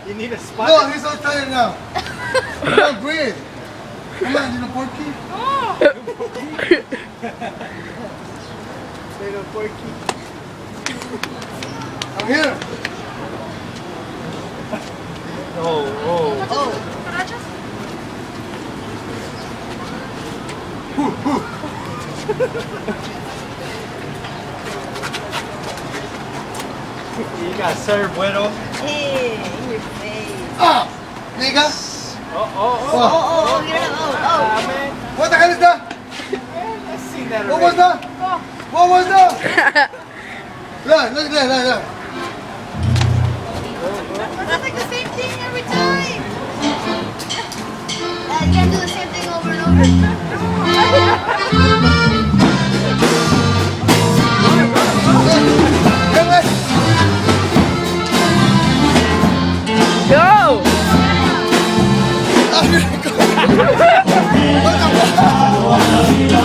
You need a spot? No, he's so tired now. He don't breathe. Come on, you know porkie? Little porkie. I'm here. Oh. You got served, widow. Hey, in your face. Ah, nigga. Oh, Man. What the hell is that? I've seen that What already. was that? What was that? Look at that, look. That's like the same thing every time. You gotta do the same thing over and over. Go! What the